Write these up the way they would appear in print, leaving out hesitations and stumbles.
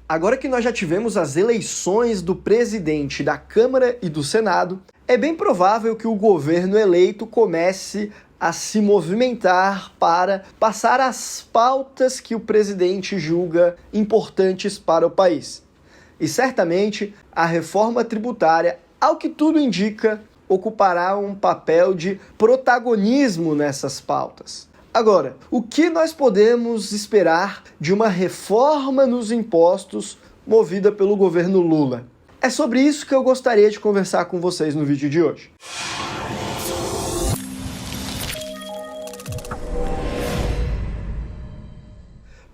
Agora que nós já tivemos as eleições do presidente da Câmara e do Senado, é bem provável que o governo eleito comece a se movimentar para passar as pautas que o presidente julga importantes para o país. E certamente a reforma tributária, ao que tudo indica, ocupará um papel de protagonismo nessas pautas. Agora, o que nós podemos esperar de uma reforma nos impostos movida pelo governo Lula? É sobre isso que eu gostaria de conversar com vocês no vídeo de hoje.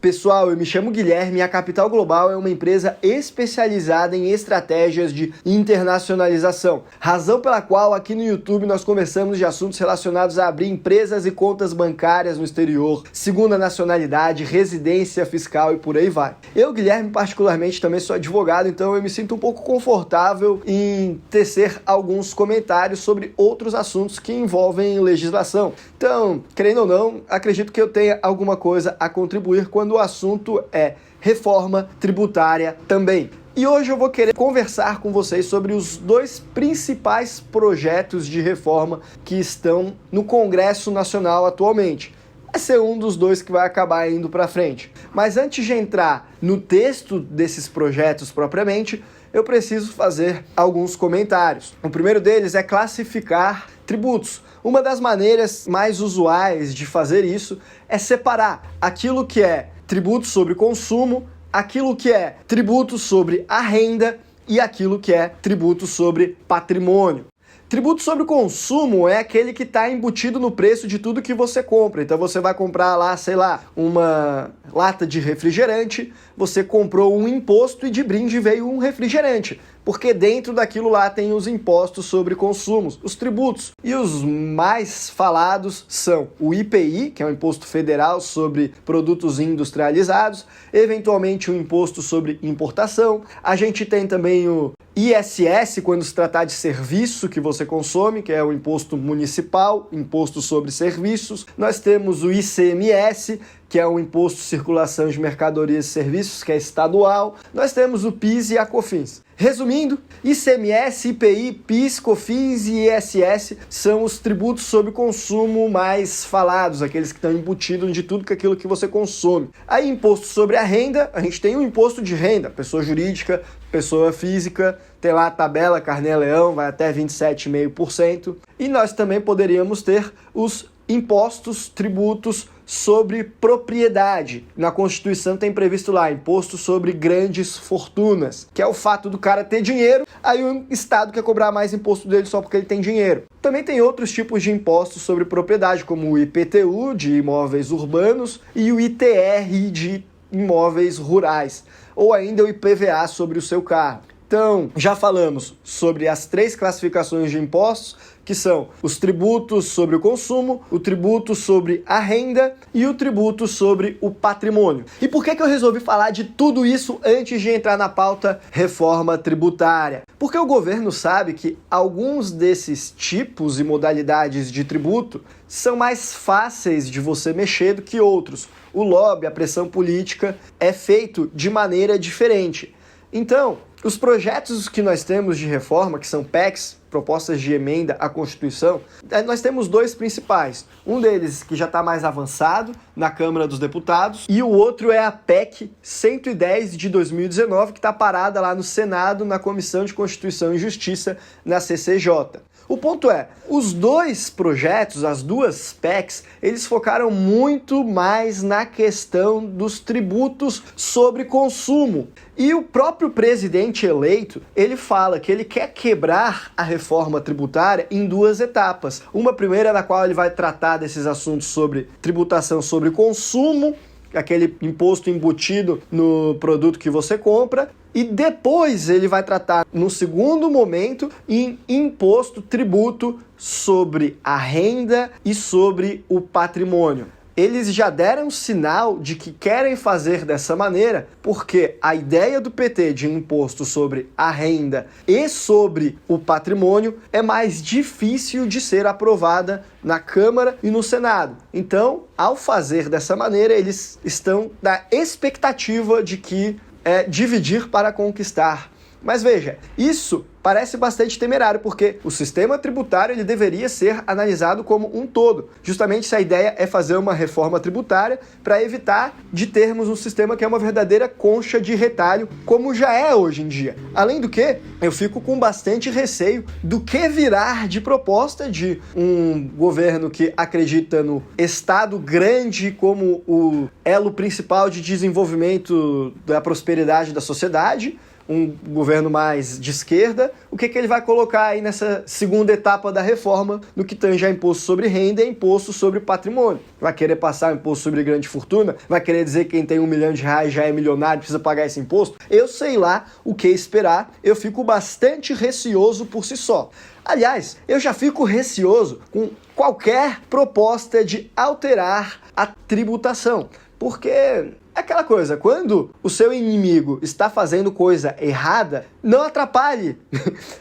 Pessoal, eu me chamo Guilherme e a Capital Global é uma empresa especializada em estratégias de internacionalização, razão pela qual aqui no YouTube nós conversamos de assuntos relacionados a abrir empresas e contas bancárias no exterior, segunda nacionalidade, residência fiscal e por aí vai. Eu, Guilherme, particularmente também sou advogado, então eu me sinto um pouco confortável em tecer alguns comentários sobre outros assuntos que envolvem legislação. Então, querendo ou não, acredito que eu tenha alguma coisa a contribuir quando o assunto é reforma tributária também. E hoje eu vou querer conversar com vocês sobre os dois principais projetos de reforma que estão no Congresso Nacional atualmente. Vai ser um dos dois que vai acabar indo para frente. Mas antes de entrar no texto desses projetos propriamente, eu preciso fazer alguns comentários. O primeiro deles é classificar tributos. Uma das maneiras mais usuais de fazer isso é separar aquilo que é tributo sobre consumo, aquilo que é tributo sobre a renda e aquilo que é tributo sobre patrimônio. Tributo sobre consumo é aquele que está embutido no preço de tudo que você compra. Então você vai comprar lá, sei lá, uma lata de refrigerante, você comprou um imposto e de brinde veio um refrigerante. Porque dentro daquilo lá tem os impostos sobre consumos, os tributos. E os mais falados são o IPI, que é o Imposto Federal sobre Produtos Industrializados, eventualmente o Imposto sobre Importação. A gente tem também o ISS, quando se tratar de serviço que você consome, que é o Imposto Municipal, Imposto sobre Serviços. Nós temos o ICMS, que é o Imposto de Circulação de Mercadorias e Serviços, que é estadual. Nós temos o PIS e a COFINS. Resumindo, ICMS, IPI, PIS, COFINS e ISS são os tributos sobre consumo mais falados, aqueles que estão embutidos de tudo aquilo que você consome. Aí, imposto sobre a renda, a gente tem o imposto de renda, pessoa jurídica, pessoa física, tem lá a tabela Carnê-Leão, vai até 27,5%. E nós também poderíamos ter os impostos, tributos sobre propriedade. Na Constituição tem previsto lá imposto sobre grandes fortunas, que é o fato do cara ter dinheiro, aí o Estado quer cobrar mais imposto dele só porque ele tem dinheiro. Também tem outros tipos de impostos sobre propriedade, como o IPTU, de imóveis urbanos, e o ITR, de imóveis rurais, ou ainda o IPVA sobre o seu carro. Então, já falamos sobre as três classificações de impostos, que são os tributos sobre o consumo, o tributo sobre a renda e o tributo sobre o patrimônio. E por que eu resolvi falar de tudo isso antes de entrar na pauta reforma tributária? Porque o governo sabe que alguns desses tipos e modalidades de tributo são mais fáceis de você mexer do que outros. O lobby, a pressão política é feito de maneira diferente. Então, os projetos que nós temos de reforma, que são PECs, propostas de emenda à Constituição, nós temos dois principais. Um deles que já está mais avançado na Câmara dos Deputados e o outro é a PEC 110 de 2019, que está parada lá no Senado, na Comissão de Constituição e Justiça, na CCJ. O ponto é, os dois projetos, as duas PECs, eles focaram muito mais na questão dos tributos sobre consumo. E o próprio presidente eleito, ele fala que ele quer quebrar a reforma tributária em duas etapas. Uma primeira na qual ele vai tratar desses assuntos sobre tributação sobre consumo, aquele imposto embutido no produto que você compra, e depois ele vai tratar, no segundo momento, em imposto, tributo sobre a renda e sobre o patrimônio. Eles já deram sinal de que querem fazer dessa maneira, porque a ideia do PT de imposto sobre a renda e sobre o patrimônio é mais difícil de ser aprovada na Câmara e no Senado. Então, ao fazer dessa maneira, eles estão na expectativa de que é dividir para conquistar. Mas veja, isso parece bastante temerário, porque o sistema tributário ele deveria ser analisado como um todo. Justamente se a ideia é fazer uma reforma tributária para evitar de termos um sistema que é uma verdadeira concha de retalho, como já é hoje em dia. Além do que, eu fico com bastante receio do que virar de proposta de um governo que acredita no Estado grande como o elo principal de desenvolvimento da prosperidade da sociedade, um governo mais de esquerda, o que ele vai colocar aí nessa segunda etapa da reforma no que tange a imposto sobre renda e imposto sobre patrimônio? Vai querer passar o imposto sobre grande fortuna? Vai querer dizer que quem tem R$1 milhão já é milionário e precisa pagar esse imposto? Eu sei lá o que esperar, eu fico bastante receoso por si só. Aliás, eu já fico receoso com qualquer proposta de alterar a tributação, porque é aquela coisa, quando o seu inimigo está fazendo coisa errada, não atrapalhe.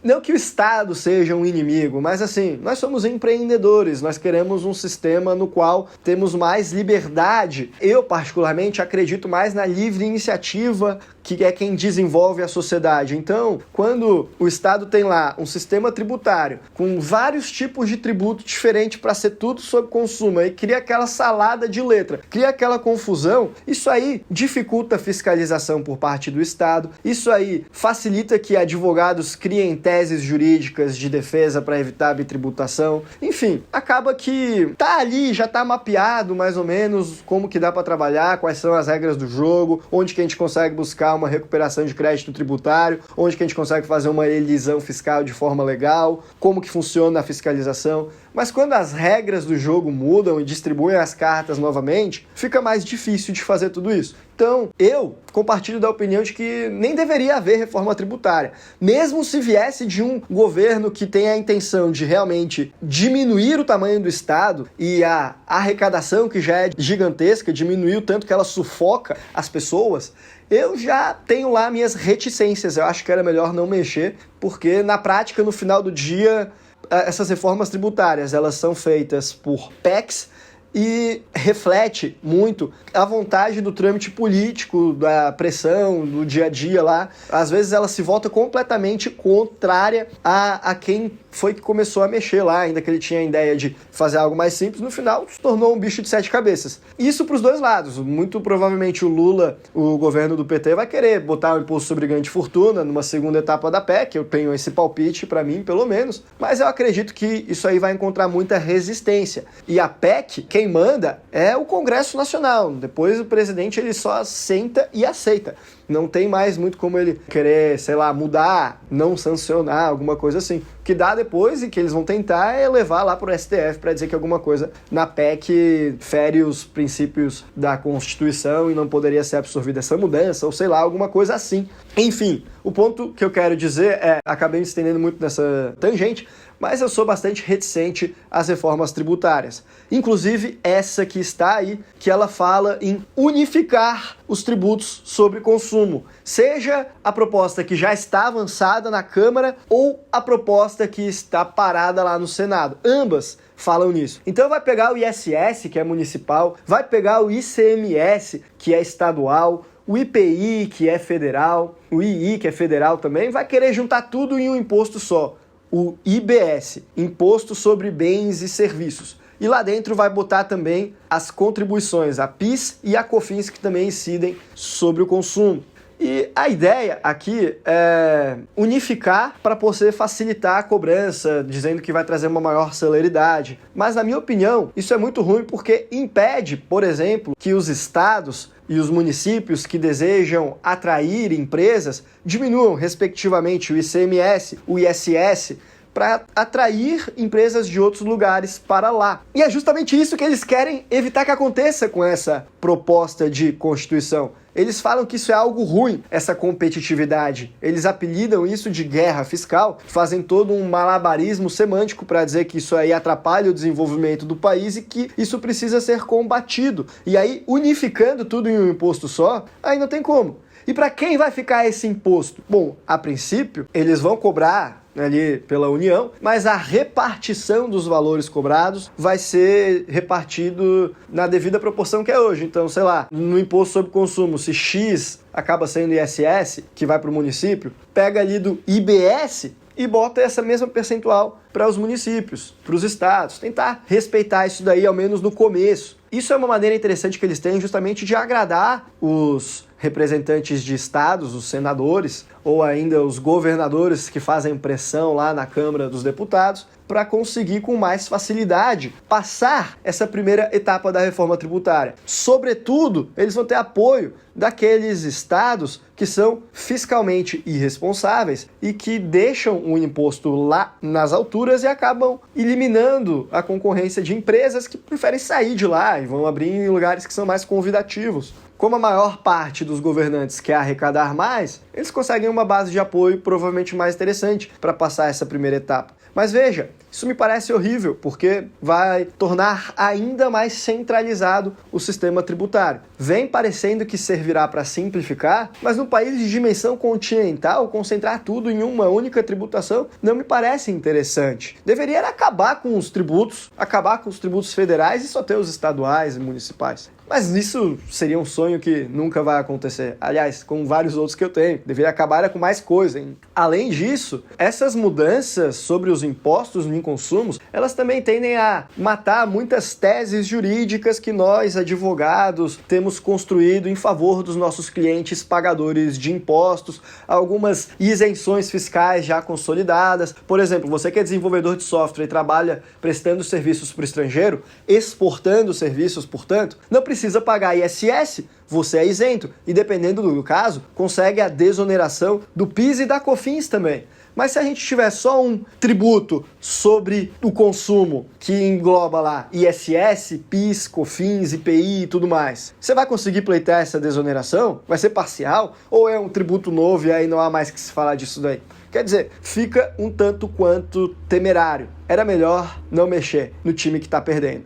Não que o Estado seja um inimigo, mas assim, nós somos empreendedores, nós queremos um sistema no qual temos mais liberdade. Eu, particularmente, acredito mais na livre iniciativa, que é quem desenvolve a sociedade. Então, quando o Estado tem lá um sistema tributário com vários tipos de tributo diferente para ser tudo sobre consumo, e cria aquela salada de letra, cria aquela confusão, isso aí dificulta a fiscalização por parte do Estado, isso aí facilita que advogados criem teses jurídicas de defesa para evitar a bitributação. Enfim, acaba que tá ali, já tá mapeado mais ou menos como que dá para trabalhar, quais são as regras do jogo, onde que a gente consegue buscar uma recuperação de crédito tributário, onde que a gente consegue fazer uma elisão fiscal de forma legal, como que funciona a fiscalização. Mas quando as regras do jogo mudam e distribuem as cartas novamente, fica mais difícil de fazer tudo isso. Então, eu compartilho da opinião de que nem deveria haver reforma tributária. Mesmo se viesse de um governo que tem a intenção de realmente diminuir o tamanho do Estado e a arrecadação, que já é gigantesca, diminuir o tanto que ela sufoca as pessoas, eu já tenho lá minhas reticências. Eu acho que era melhor não mexer, porque na prática, no final do dia, essas reformas tributárias, elas são feitas por PECs e reflete muito a vontade do trâmite político, da pressão, do dia a dia lá. Às vezes ela se volta completamente contrária a quem foi que começou a mexer lá, ainda que ele tinha a ideia de fazer algo mais simples, no final se tornou um bicho de 7 cabeças. Isso para os dois lados. Muito provavelmente o Lula, o governo do PT, vai querer botar o imposto sobre grande fortuna numa segunda etapa da PEC, eu tenho esse palpite para mim, pelo menos, mas eu acredito que isso aí vai encontrar muita resistência. E a PEC, quem manda é o Congresso Nacional. Depois o presidente ele só senta e aceita. Não tem mais muito como ele querer, sei lá, mudar, não sancionar, alguma coisa assim. O que dá depois e que eles vão tentar é levar lá pro STF para dizer que alguma coisa na PEC fere os princípios da Constituição e não poderia ser absorvida essa mudança, ou sei lá, alguma coisa assim. Enfim, o ponto que eu quero dizer é, acabei me estendendo muito nessa tangente, mas eu sou bastante reticente às reformas tributárias. Inclusive essa que está aí, que ela fala em unificar os tributos sobre consumo. Seja a proposta que já está avançada na Câmara ou a proposta que está parada lá no Senado. Ambas falam nisso. Então vai pegar o ISS, que é municipal, vai pegar o ICMS, que é estadual, o IPI, que é federal, o II, que é federal também, vai querer juntar tudo em um imposto só. O IBS, Imposto sobre Bens e Serviços. E lá dentro vai botar também as contribuições, a PIS e a COFINS, que também incidem sobre o consumo. E a ideia aqui é unificar para poder facilitar a cobrança, dizendo que vai trazer uma maior celeridade. Mas, na minha opinião, isso é muito ruim porque impede, por exemplo, que os estados e os municípios que desejam atrair empresas diminuam, respectivamente, o ICMS, o ISS, para atrair empresas de outros lugares para lá. E é justamente isso que eles querem evitar que aconteça com essa proposta de Constituição. Eles falam que isso é algo ruim, essa competitividade. Eles apelidam isso de guerra fiscal, fazem todo um malabarismo semântico para dizer que isso aí atrapalha o desenvolvimento do país e que isso precisa ser combatido. E aí, unificando tudo em um imposto só, aí não tem como. E para quem vai ficar esse imposto? Bom, a princípio, eles vão cobrar ali pela União, mas a repartição dos valores cobrados vai ser repartido na devida proporção que é hoje. Então, sei lá, no imposto sobre consumo, se X acaba sendo ISS, que vai para o município, pega ali do IBS e bota essa mesma percentual para os municípios, para os estados. Tentar respeitar isso daí, ao menos no começo. Isso é uma maneira interessante que eles têm justamente de agradar os representantes de estados, os senadores, ou ainda os governadores que fazem pressão lá na Câmara dos Deputados, para conseguir com mais facilidade passar essa primeira etapa da reforma tributária. Sobretudo, eles vão ter apoio daqueles estados que são fiscalmente irresponsáveis e que deixam o imposto lá nas alturas e acabam eliminando a concorrência de empresas que preferem sair de lá e vão abrir em lugares que são mais convidativos. Como a maior parte dos governantes quer arrecadar mais, eles conseguem uma base de apoio provavelmente mais interessante para passar essa primeira etapa. Mas veja, isso me parece horrível, porque vai tornar ainda mais centralizado o sistema tributário. Vem parecendo que servirá para simplificar, mas num país de dimensão continental, concentrar tudo em uma única tributação não me parece interessante. Deveria acabar com os tributos federais e só ter os estaduais e municipais. Mas isso seria um sonho que nunca vai acontecer. Aliás, com vários outros que eu tenho. Deveria acabar com mais coisa, hein? Além disso, essas mudanças sobre os impostos em consumos, elas também tendem a matar muitas teses jurídicas que nós, advogados, temos construído em favor dos nossos clientes pagadores de impostos, algumas isenções fiscais já consolidadas. Por exemplo, você que é desenvolvedor de software e trabalha prestando serviços para o estrangeiro, exportando serviços, portanto, não precisa pagar ISS, você é isento e, dependendo do caso, consegue a desoneração do PIS e da COFINS também. Mas se a gente tiver só um tributo sobre o consumo que engloba lá ISS, PIS, COFINS, IPI e tudo mais, você vai conseguir pleitear essa desoneração? Vai ser parcial? Ou é um tributo novo e aí não há mais que se falar disso daí? Quer dizer, fica um tanto quanto temerário. Era melhor não mexer no time que está perdendo.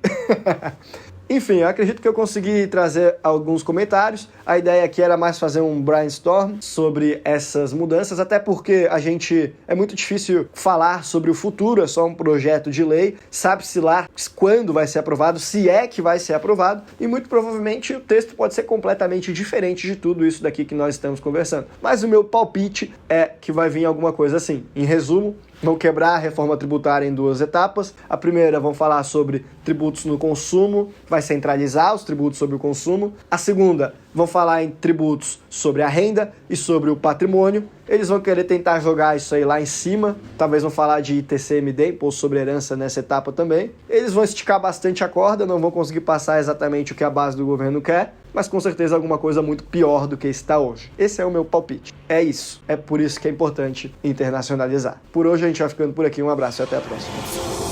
Enfim, eu acredito que eu consegui trazer alguns comentários. A ideia aqui era mais fazer um brainstorm sobre essas mudanças, até porque é muito difícil falar sobre o futuro, é só um projeto de lei, sabe-se lá quando vai ser aprovado, se é que vai ser aprovado, e muito provavelmente o texto pode ser completamente diferente de tudo isso daqui que nós estamos conversando. Mas o meu palpite é que vai vir alguma coisa assim. Em resumo, vão quebrar a reforma tributária em duas etapas. A primeira, vão falar sobre tributos no consumo, vai centralizar os tributos sobre o consumo. A segunda, vão falar em tributos sobre a renda e sobre o patrimônio. Eles vão querer tentar jogar isso aí lá em cima, talvez vão falar de ITCMD, Imposto sobre Herança, nessa etapa também. Eles vão esticar bastante a corda, não vão conseguir passar exatamente o que a base do governo quer, mas com certeza alguma coisa muito pior do que está hoje. Esse é o meu palpite. É isso. É por isso que é importante internacionalizar. Por hoje a gente vai ficando por aqui. Um abraço e até a próxima.